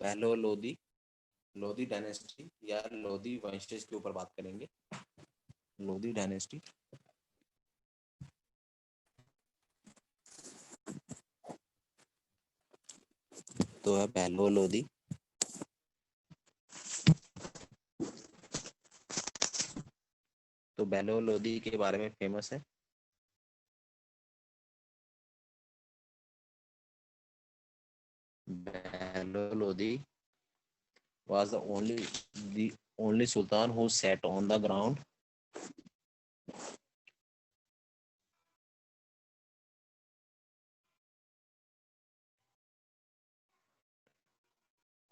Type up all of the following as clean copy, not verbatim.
पहलो लोधी, लोधी डायनेस्टी या लोधी वंशज के ऊपर बात करेंगे। लोधी डायनेस्टी, तो है पहलो लोधी। तो पहलो लोधी के बारे में फेमस है। पहलो Lodhi was the only sultan who sat on the ground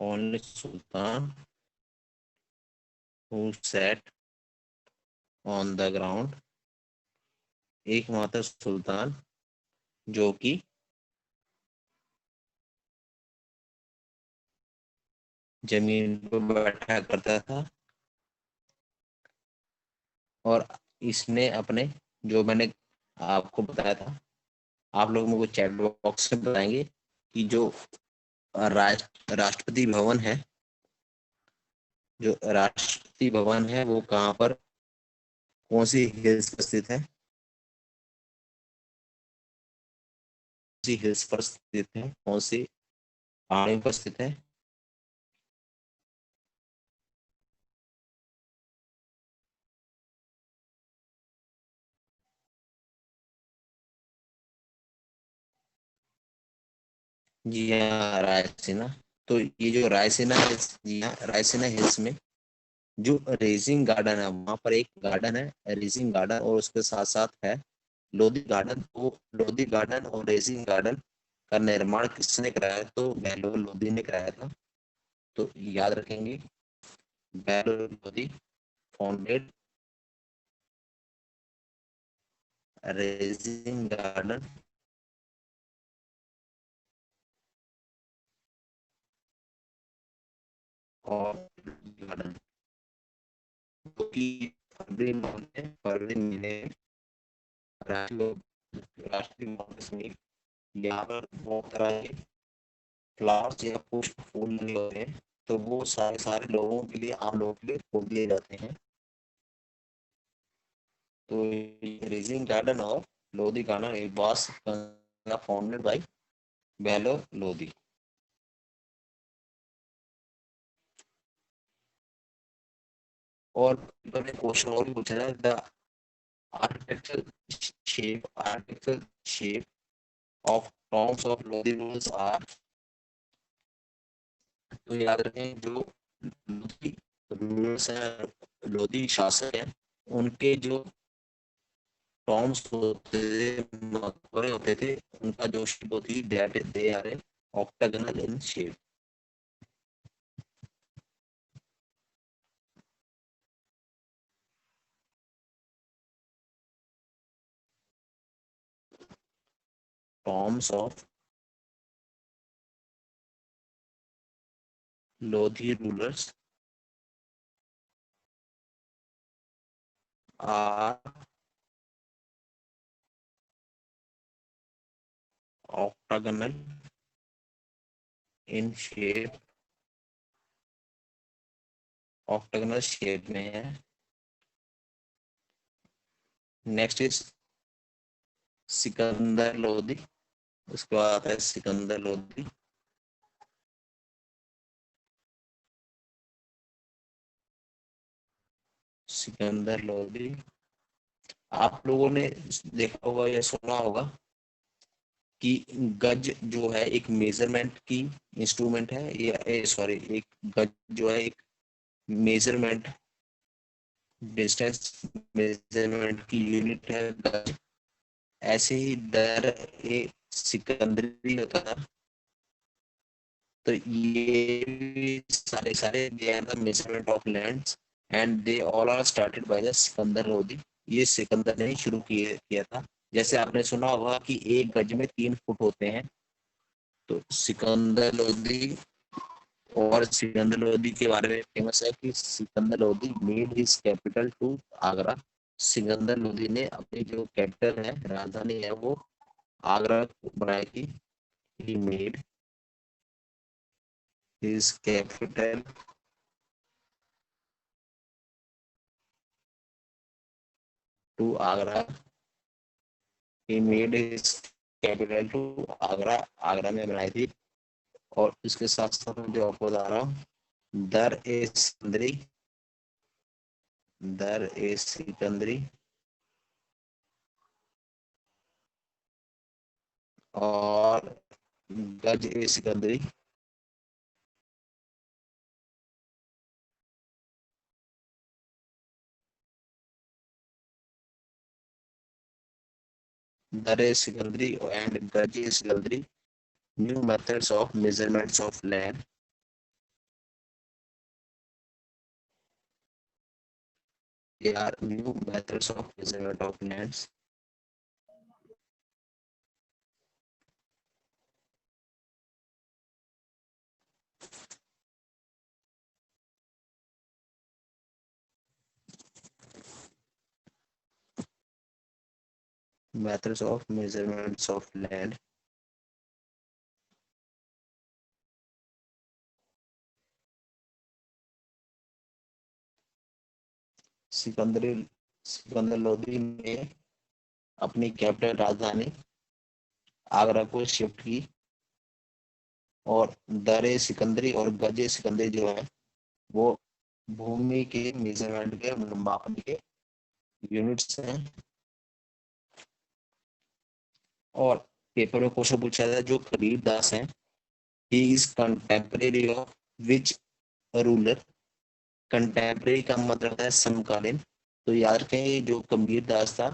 only sultan who sat on the ground, एकमात्र सुल्तान जो कि जमीन पर बैठा करता था। और इसने अपने, जो मैंने आपको बताया था, आप लोग मुझे चैट बॉक्स में बताएंगे कि जो राष्ट्रपति भवन है, जो राष्ट्रपति भवन है वो कहाँ पर, कौन सी हिल्स पर स्थित है, सी हिल्स पर स्थित है, कौन सी पहाड़ी पर स्थित है। जी हाँ, रायसीना। तो ये जो रायसीना हिल्स, जी हाँ, रायसीना हिल्स में जो रेजिंग गार्डन है, वहां पर एक गार्डन है रेजिंग गार्डन, और उसके साथ साथ है लोधी गार्डन। तो लोधी गार्डन और रेजिंग गार्डन का निर्माण किसने कराया? तो बेलो लोधी ने कराया था। तो याद रखेंगे, बेलो लोधी फाउंडेड रेजिंग गार्डन और गार्डन, क्योंकि फरवरी महीने राष्ट्रीय राष्ट्रीय उद्यान कश्मीर, यहाँ पर बहुत तरह के फ्लावर्स या पुष्प फूल लगे होते हैं। तो वो सारे सारे लोगों के लिए, आम लोगों के लिए खोल दिए जाते हैं। तो रेजिंग गार्डन और लोधी गार्डन एक बॉस फाउंडेड बाय बेलो लोधी। और मैंने क्वेश्चन और भी पूछा है, the architecture shape of tombs of Lodi rules are. तो याद रखें, जो लोधी रूलर्स हैं, लोधी शासक हैं, उनके जो टॉम्स होते थे, मकबरे होते थे, उनका जो शेप होती थी, that they are octagonal in shape. Tombs of Lodi rulers are octagonal in shape, octagonal shape में है। Next is Sikandar Lodi. उसके बाद आता है सिकंदर लोधी। सिकंदर लोधी, आप लोगों ने देखा होगा या सुना होगा कि गज जो है एक मेजरमेंट की इंस्ट्रूमेंट है, या सॉरी, एक गज जो है एक मेजरमेंट, डिस्टेंस मेजरमेंट की यूनिट है गज। ऐसे ही दर ए सिकंदरी होता था। तो ये सारे सारे they are the measurement of lands and they all are started by the Sikandar Lodi. ये सिकंदर ने ही शुरू किया था। जैसे आपने सुना होगा कि एक गज में 3 फुट होते हैं। तो सिकंदर लोधी, और सिकंदर लोधी के बारे में फेमस है कि Sikandar Lodi made his capital to Agra. Sikandar Lodi ने अपनी जो कैपिटल है, राजधानी है, वो आगरा बनाई थी। He made his capital to Agra. He made his capital to Agra. Agra में बनाई थी। और इसके साथ साथ मैं जो आपको बता रहा हूँ, दर ए सिकंदरी, दर ए सिकंदरी और गज ए सिकंदरी, दर ए सिकंदरी एंड गज ए सिकंदरी, new methods of measurements of land. They are new methods of measurement of lands. Methods of measurements of land. Sikandar Sikandar Lodi ने अपनी कैपिटल राजधानी आगरा को शिफ्ट की और दरे सिकंदरी और गजे सिकंदरी जो है वो भूमि के मेजरमेंट के मापन के यूनिट्स हैं। और पेपर में क्वेश्चन पूछा था, जो कबीर दास है, he is contemporary of which ruler. Contemporary का मतलब है समकालीन। तो याद रखें, जो कबीर दास था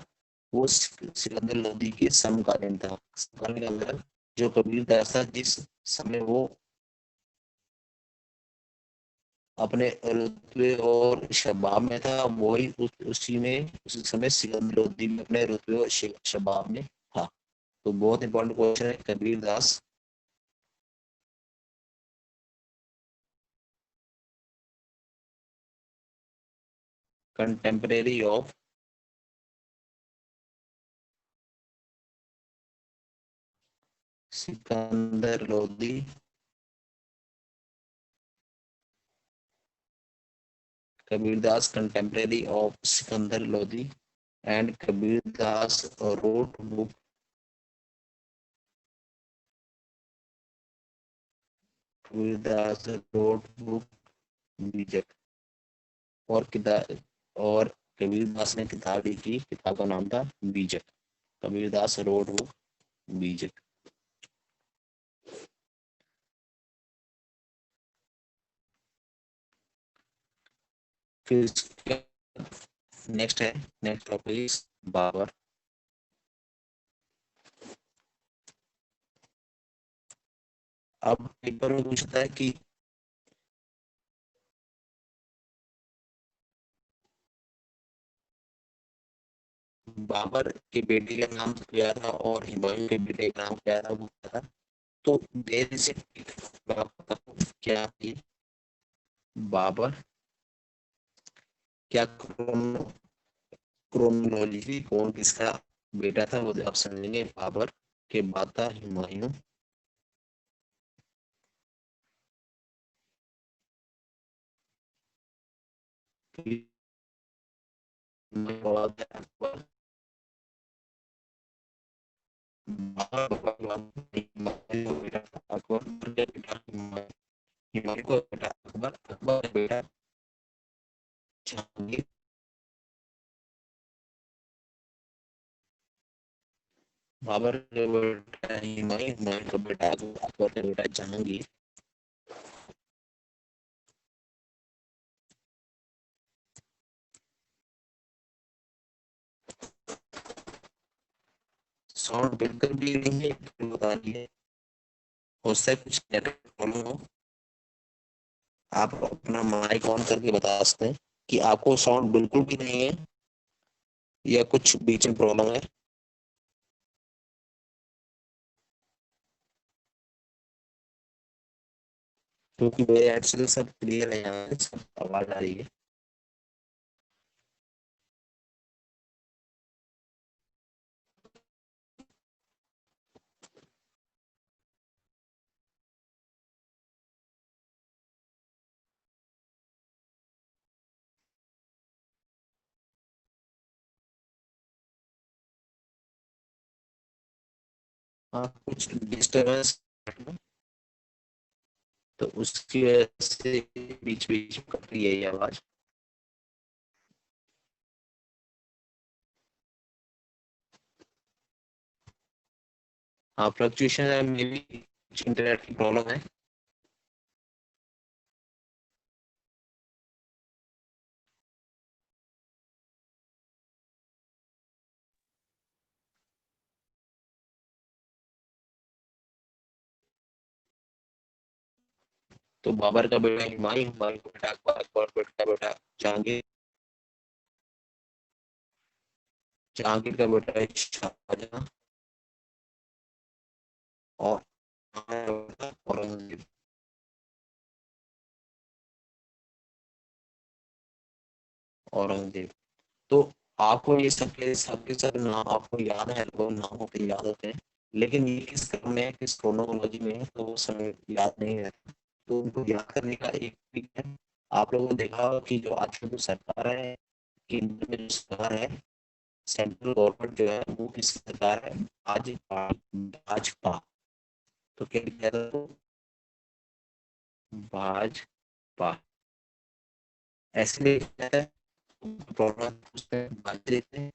वो सिकंदर लोदी के समकालीन था। समकालीन का मतलब जो कबीर दास था जिस समय वो अपने रुतबे और शबाब में था, वही उसी समय सिकंदर लोदी में अपने रुतबे और शबाब में था। तो बहुत इंपॉर्टेंट क्वेश्चन है Kabir Das. Contemporary of Sikandar Lodi Kabirdas contemporary of Sikandar Lodi and Kabirdas wrote book Kabirdas wrote book Bijak. और किताब और कबीरदास ने किताब लिखी, किताब का नाम था बीजक। कबीरदास रोट बुक बीजक। फिर नेक्स्ट है, नेक्स्ट टॉपिक इज बाबर। अब पेपर में पूछता है कि बाबर के बेटे का नाम क्या था और हुमायूं के बेटे का नाम क्या था, वो क्या था। तो देर से क्या थी बाबर, क्या क्रोनोलॉजी कौन किसका बेटा था, वो आप समझेंगे। बाबर के बाद था हुमायूं, अकबर, हुमायूं का बेटा अकबर, अकबर का बेटा जहांगीर, बाबर का बेटा हुमायूं, हुमायूं का बेटा अकबर का बेटा जहांगीर। साउंड बिल्कुल भी नहीं है, बता दिए। हो सकता है कुछ नेटवर्क प्रॉब्लम हो। आप अपना माइक ऑन करके बता सकते हैं कि आपको साउंड बिल्कुल भी नहीं है या कुछ बीच में प्रॉब्लम है। क्योंकि मेरे एंड से तो सब क्लियर है, यहाँ पे सब आवाज आ रही है। हाँ, कुछ डिस्टर्बेंस, तो उसकी वजह से बीच बीच में कट रही है ये आवाज। हाँ, फ्लक्चुएशन है, मे बी इंटरनेट की प्रॉब्लम है। तो बाबर का बेटा हुमायूं, हुमायूं का बेटा अकबर, अकबर का बेटा जहांगीर, जहांगीर का बेटा है शाहजहां, और औरंगजेब। औरंगजेब। तो आपको ये सबके सबके सब नाम आपको याद है, वो नामों के याद होते हैं, लेकिन ये किस क्रम में है, किस क्रोनोलॉजी में है, तो वो समय याद नहीं है। तो उनको याद करने का एक ट्रिक है। आप लोगों ने देखा होगा कि जो आजकल जो सरकार है, केंद्र में जो सरकार है, सेंट्रल गवर्नमेंट जो है वो किसकी सरकार है? भाजपा। तो क्या कह रहे हो? भाजपा। ऐसे में क्या है, प्रॉब्लम पूछते हैं, बात देते हैं।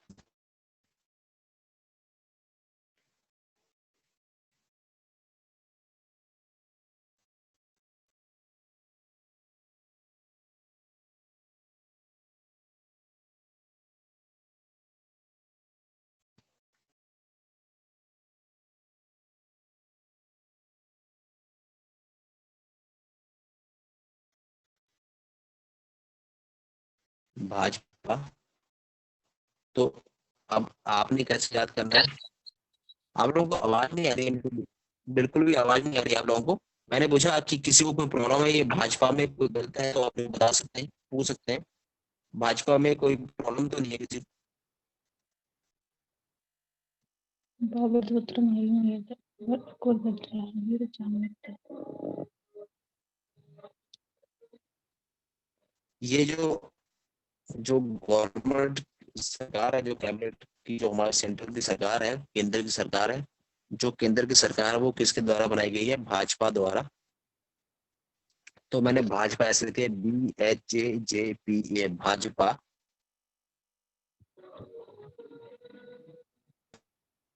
भाजपा। तो अब आपने कैसे याद करना है? आप लोगों को आवाज नहीं आ रही है, बिल्कुल भी आवाज नहीं आ रही है आप लोगों को। मैंने पूछा कि किसी को कोई प्रॉब्लम है ये भाजपा में कोई गलत है तो आप लोग बता सकते हैं, पूछ सकते हैं। भाजपा में कोई प्रॉब्लम तो नहीं है किसी ಭಾಗವತೋತ್ತರ ಮಹಿಮೆಯಾದ ಕೋಲ್ಬತ್ರ ವೀರ ಚಾಮುಂಡ ये जो जो गवर्नमेंट सरकार है, जो कैबिनेट की, जो हमारे सेंट्रल की सरकार है, केंद्र की सरकार है, जो केंद्र की सरकार है वो किसके द्वारा बनाई गई है? भाजपा द्वारा। तो मैंने भाजपा ऐसे लिखी है, BHJJPA, भाजपा।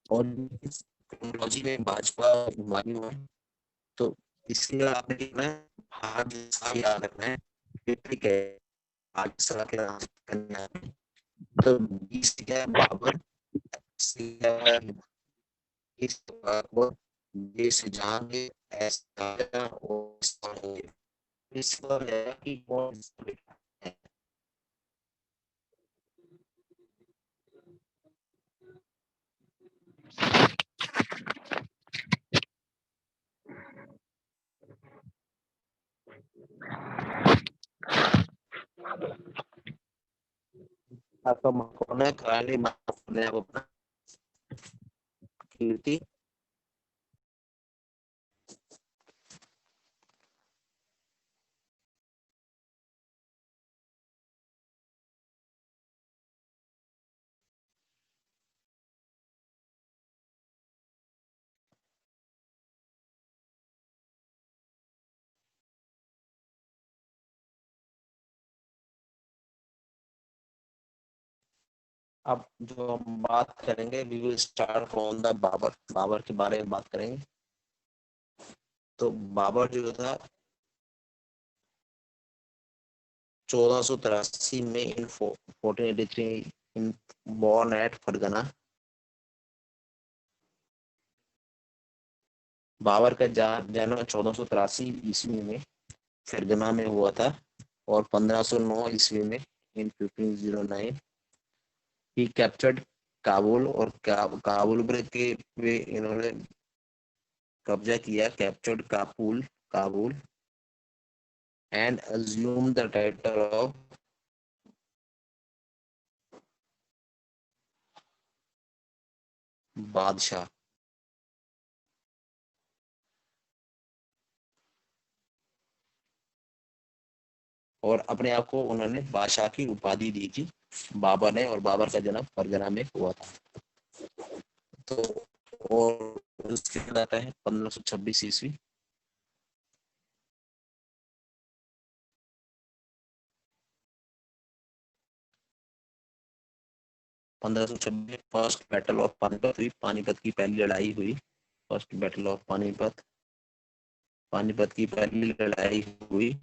और टेक्नोलॉजी में भाजपा हुमायूं है। तो इसलिए आपने लिखना है, भाजपा याद रखना है। ठीक है, भाजपा के नाम से करना है। तो बी से क्या है? बाबर। से क्या है? इस अकबर। ये से जहांगीर, एस शाहजहां, और इस औरंगजेब। इस पर है कि कौन इसका बेटा है। आपका कौन है? काली माँ ने वो अपना कीर्ति। अब जो हम बात करेंगे, we will start from the Babur. Babur के बारे में बात करेंगे। तो बाबर जो था 1483 में, in 1483, in born at Fergana. Babur का जन्म 1483 में फरगना में हुआ था। और 1509 ईस्वी में, इन 1509, ही कैप्चर्ड काबुल। और काबुल पर के वे इन्होंने कब्जा किया, captured Kabul, Kabul, and assume the title of बादशाह। और अपने आप को उन्होंने बादशाह की उपाधि दी थी, बाबर ने। और बाबर का जन्म फरगना में हुआ था। तो और उसके बाद आता है 1526 ईस्वी। फर्स्ट बैटल ऑफ पानीपत हुई, पानीपत की पहली लड़ाई हुई। First battle of Panipat, Panipat की पहली लड़ाई हुई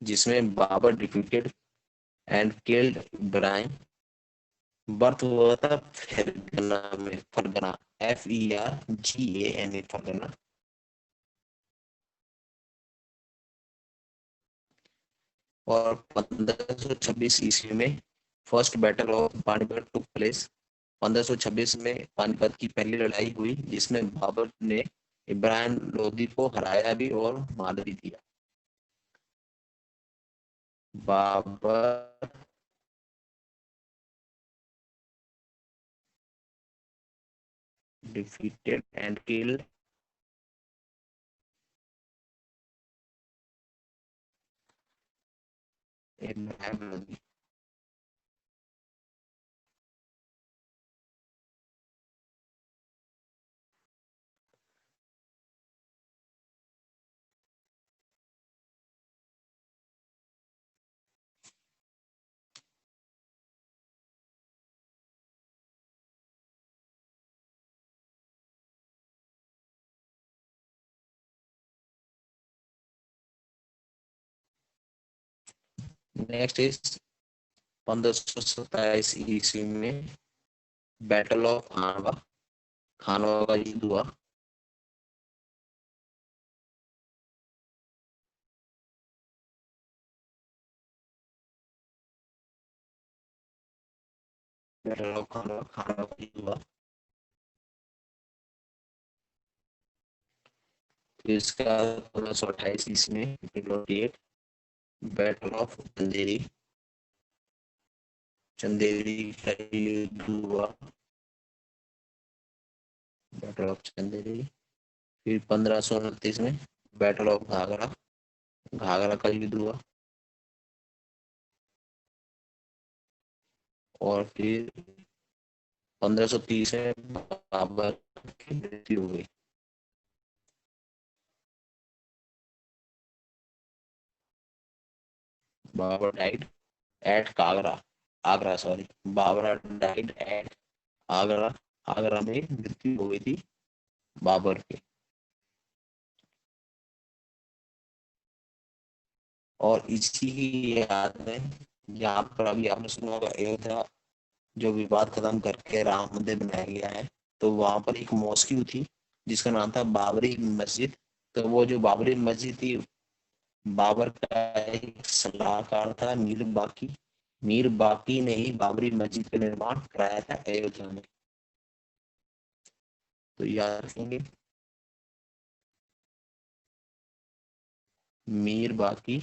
जिसमें Babur defeated and killed Ibrahim. Birth हुआ था फरगना में, फरगना, FERGANA, फरगना। और 1526 ईस्वी में first battle of Panipat took place. 1526 में पानीपत की पहली लड़ाई हुई जिसमें बाबर ने इब्राहिम लोदी को हराया भी और मार भी दिया। Babur defeated and killed Ibrahim Lodi. Next is 1527 ईस्वी में बैटल ऑफ खानवा, खानवा का युद्ध हुआ। बैटल ऑफ खानवा, खानवा का युद्ध हुआ। फिर इसका 1528 ईस्वी में बैटल ऑफ चंदेरी, चंदेरी का युद्ध हुआ, बैटल ऑफ चंदेरी। फिर 1529 में बैटल ऑफ घाघरा, घाघरा का युद्ध हुआ। और फिर 1530 में बाबर की मृत्यु हुई। बाबर डाइड एट कागरा, Agra, sorry, Babur died at Agra, Agra में मृत्यु हो गई थी बाबर की। और इसी की याद में यहाँ पर अभी आपने सुना होगा अयोध्या जो विवाद खत्म करके राम मंदिर बनाया गया है, तो वहां पर एक मॉस्क्यू थी जिसका नाम था बाबरी मस्जिद। तो वो जो बाबरी मस्जिद थी, बाबर का एक सलाहकार था मीर बाकी ने ही बाबरी मस्जिद का निर्माण कराया था अयोध्या में। तो याद रखेंगे, मीर बाकी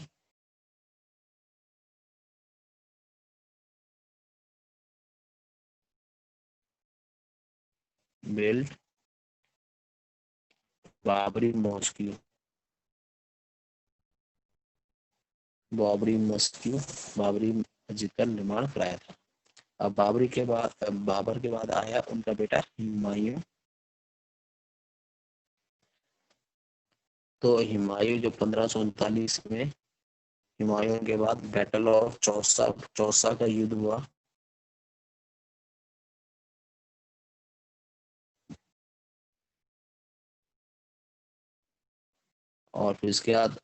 बिल्ड बाबरी मॉस्क्यू, बाबरी मस्जिद, बाबरी मस्जिद का निर्माण कराया था। अब बाबर के बाद आया उनका बेटा हुमायूं। तो हुमायूं जो 1539 में, हुमायूं के बाद बैटल ऑफ चौसा, चौसा का युद्ध हुआ। और फिर इसके बाद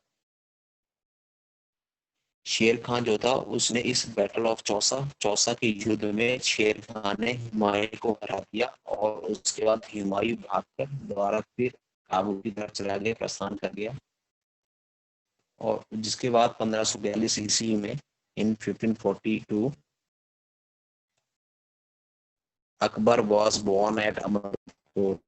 शेर खान जो था उसने इस बैटल ऑफ चौसा, चौसा के युद्ध में शेर खान ने हुमायूं को हरा दिया। और उसके बाद हुमायूं भागकर दोबारा फिर काबुल की तरफ चला गया, प्रस्थान कर गया। और जिसके बाद 1542 ईस्वी में, in 1542, Akbar was born at Amarkot,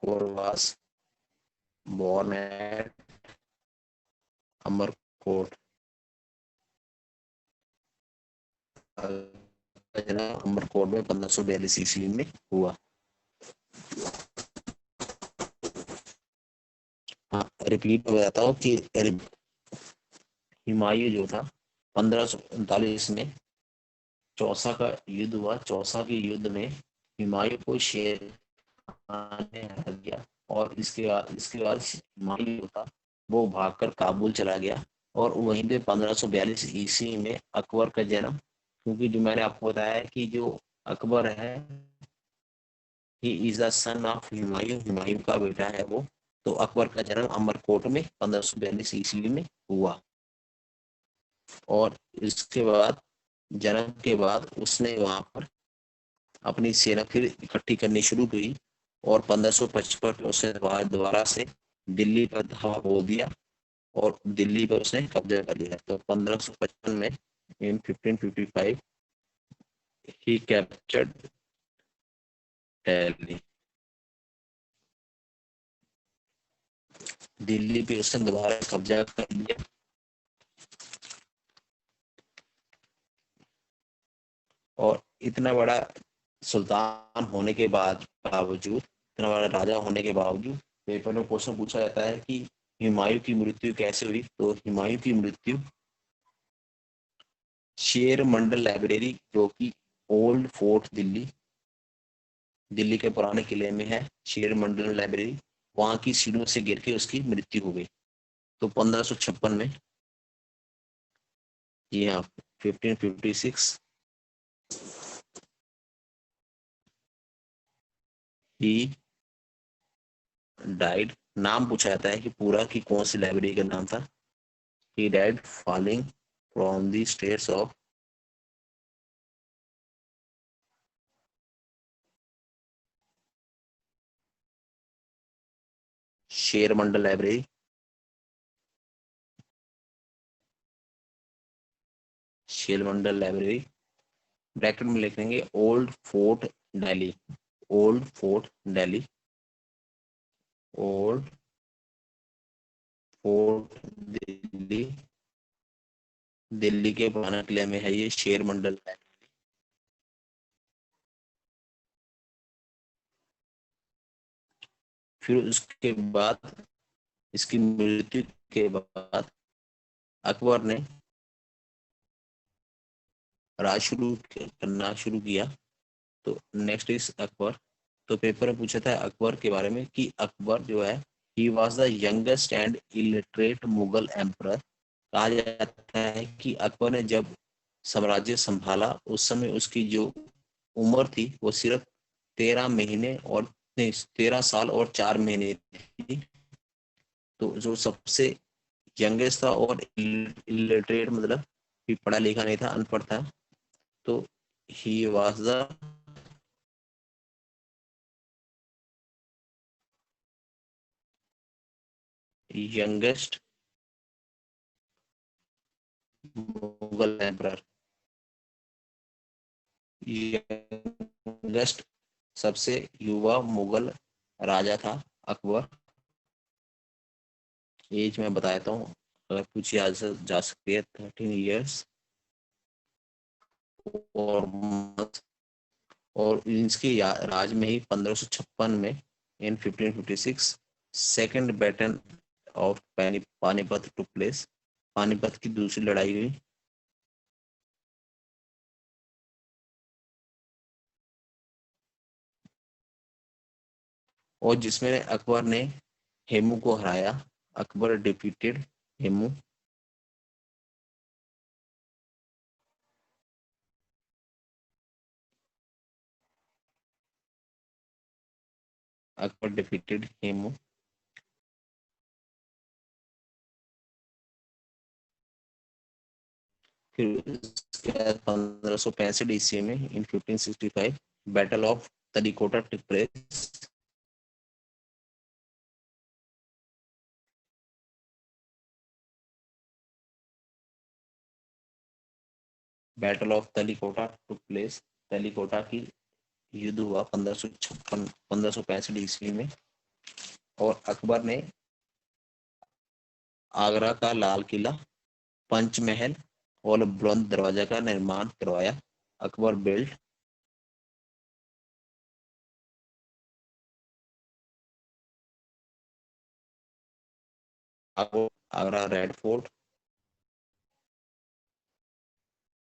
was born at Amarkot, Amarkot में 1542 ईस्वी में हुआ। हाँ, रिपीट हो जाता हूँ कि हुमायूं जो था 1539 में चौसा का युद्ध हुआ। चौसा के युद्ध में हुमायूं को शेर खान ने हरा दिया, और इसके बाद हुमायूं था वो भागकर काबुल चला गया। और वहीं पे 1542 ईस्वी में अकबर का जन्म, क्योंकि जो मैंने आपको बताया है कि जो अकबर है he is the son of Humayun, Humayun का बेटा है वो। तो अकबर का जन्म अमरकोट में 1542 ईस्वी में हुआ। और इसके बाद जन्म के बाद उसने वहां पर अपनी सेना फिर इकट्ठी करनी शुरू की, और 1555 में उसने दोबारा से दिल्ली पर धावा बोल दिया, और दिल्ली पर उसने कब्जा कर लिया। तो 1555 में इन 1555 ही कैप्चर्ड दिल्ली। दिल्ली पे उसने दोबारा कब्जा कर लिया। और इतना बड़ा सुल्तान होने के बावजूद, इतना बड़ा राजा होने के बावजूद, पेपर में क्वेश्चन पूछा जाता है कि हुमायूं की मृत्यु कैसे हुई। तो हुमायूं की मृत्यु शेर मंडल लाइब्रेरी, जो कि ओल्ड फोर्ट दिल्ली, दिल्ली के पुराने किले में है शेर मंडल लाइब्रेरी, वहां की सीढ़ियों से गिर के उसकी मृत्यु हो गई। तो 1556 में, जी हाँ, 1556 ही डाइड। नाम पूछा जाता है कि पूरा की कौन सी लाइब्रेरी का नाम था। He died falling from the stairs of शेर मंडल लाइब्रेरी। शेर मंडल लाइब्रेरी, ब्रैकेट में लिख देंगे old fort Delhi. Old fort Delhi, old fort Delhi, Delhi के पुराने किले में है ये शेर मंडल लाइब्रेरी। फिर उसके बाद, इसकी मृत्यु के बाद अकबर ने राज शुरू करना शुरू किया। तो नेक्स्ट इज अकबर। तो पेपर में पूछा था अकबर के बारे में कि अकबर जो है, he was the youngest and illiterate Mughal emperor. कहा जाता है कि अकबर ने जब साम्राज्य संभाला उस समय उसकी जो उम्र थी वो सिर्फ 13 महीने और 13 साल और 4 महीने थी। तो जो सबसे यंगेस्ट था और इलिटरेट मतलब कि पढ़ा लिखा नहीं था, अनपढ़ था। तो he was the youngest Mughal emperor. Youngest, सबसे युवा मुगल राजा था अकबर। एज में बताता हूँ, अगर कुछ याद से जा सकती है, 13 ईयर्स और और इसके राज में ही 1556 में, इन 1556 second battle of Panipat took place. Panipat की दूसरी लड़ाई हुई। और जिसमें अकबर ने हेमू को हराया। अकबर डिफीटेड हेमू। अकबर डिफीटेड हेमू। फिर उसके बाद 1565 ईस्वी में, in 1565 battle of Talikota took place. Battle of Talikota took place, Talikota की युद्ध हुआ 1565 ईस्वी में। और अकबर ने आगरा का लाल किला, पंचमहल और बुलंद दरवाजा का निर्माण करवाया। Akbar build Agra red fort,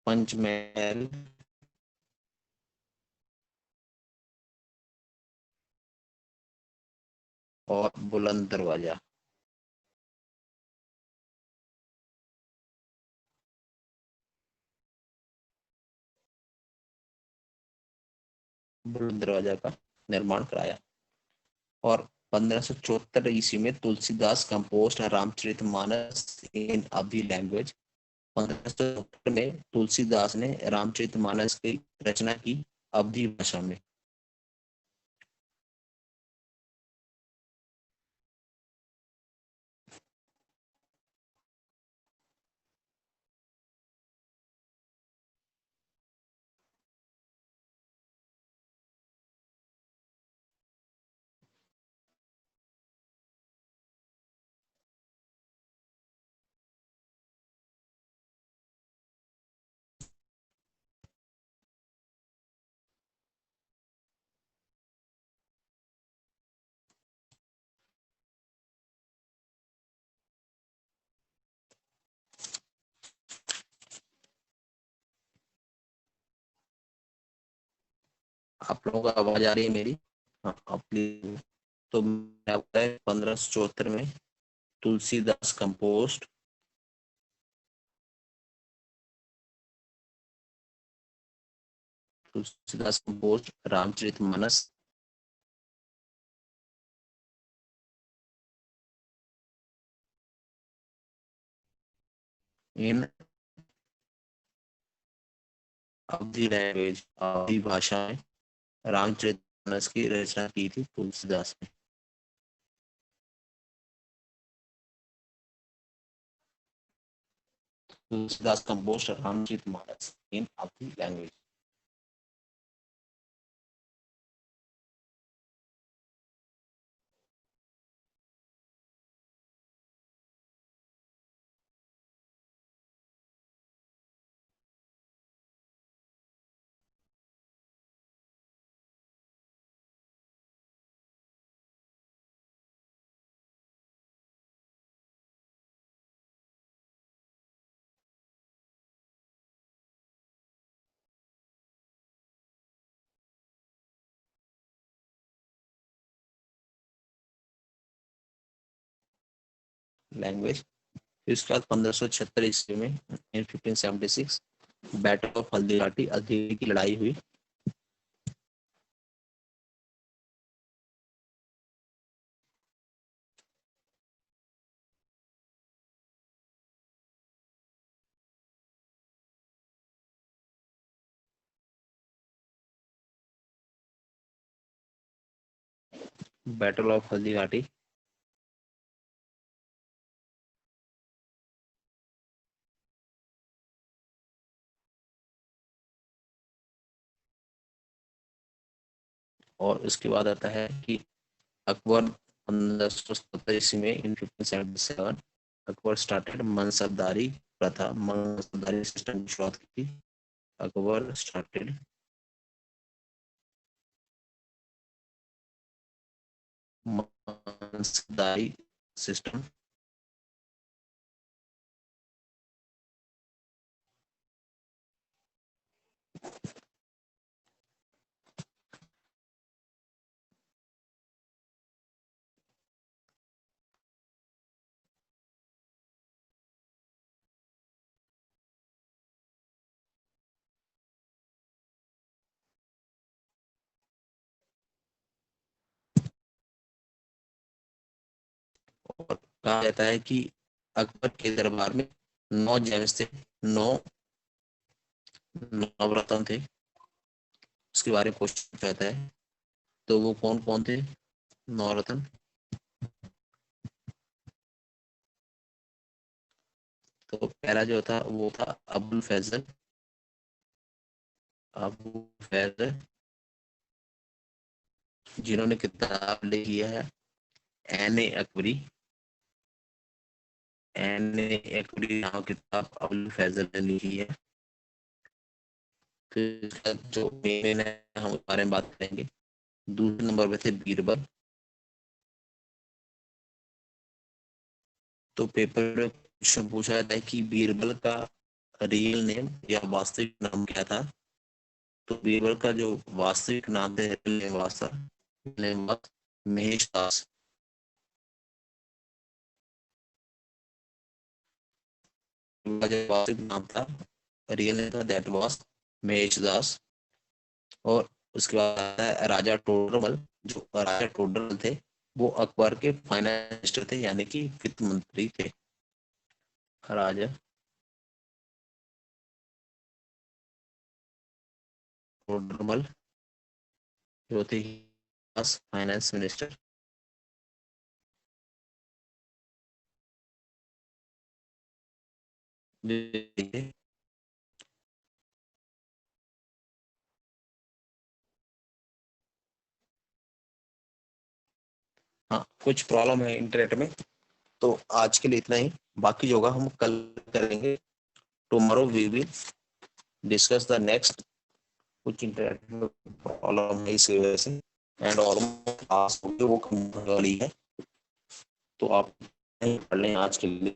Panchmahal और बुलंद दरवाजा। बुलंद दरवाजा का निर्माण कराया। और 1574 ईस्वी में तुलसीदास कंपोस्ट रामचरितमानस इन अवधी लैंग्वेज। 1574 में तुलसीदास ने रामचरितमानस की रचना की अवधी भाषा में। आप लोगों को आवाज आ रही है मेरी? हाँ, अपनी। तो 1574 में तुलसीदास कंपोस्ट तुलसीदास कंपोस्ट रामचरितमानस इन अवधी लैंग्वेज, अवधी भाषा में रामचरितमानस की रचना की थी तुलसीदास ने। तुलसीदास कंपोस्ट रामचरितमानस इन अवधी लैंग्वेज। लैंग्वेज। फिर उसके बाद 1576 ईस्वी में इन 1576 बैटल ऑफ हल्दीघाटी, हल्दीघाटी की लड़ाई हुई। Battle of Haldighati. और उसके बाद आता है कि अकबर 1577 ईस्वी में इन 1577 अकबर स्टार्टेड मनसबदारी प्रथा, मनसबदारी सिस्टम की शुरुआत की। Akbar started मनसबदारी system. और कहा जाता है कि अकबर के दरबार में 9 जेम्स थे, 9 नवरत्न थे। उसके बारे में क्वेश्चन रहता है, तो वो कौन कौन थे नवरत्न? तो पहला जो था वो था अबुल फैजल, अबू फैजल, जिन्होंने किताब लिखी है एन ए अकबरी। एन ए अकबरी नाम किताब अबुल फैजल ने लिखी है। फिर जो मेन है हम उस बारे में बात करेंगे। दूसरे नंबर पे थे बीरबल। तो पेपर में क्वेश्चन पूछा जाता है कि बीरबल का रियल नेम या वास्तविक नाम क्या था? तो बीरबल का जो वास्तविक नाम है, रियल नेम वास महेश दास। नाम था, रियल नेम था दैट वाज महेश दास। और उसके बाद आता है राजा टोडरमल। जो राजा टोडरमल थे वो अकबर के फाइनेंस मिनिस्टर थे, यानी कि वित्त मंत्री थे। राजा टोडरमल जो थे फाइनेंस मिनिस्टर। हाँ, कुछ प्रॉब्लम है इंटरनेट में, तो आज के लिए इतना ही। बाकी जो होगा हम कल करेंगे। Tomorrow we will discuss the next. कुछ इंटरनेट में प्रॉब्लम है इस वजह से, एंड ऑलमोस्ट क्लास वो कम होने वाली है, तो आप पढ़ लें आज के लिए।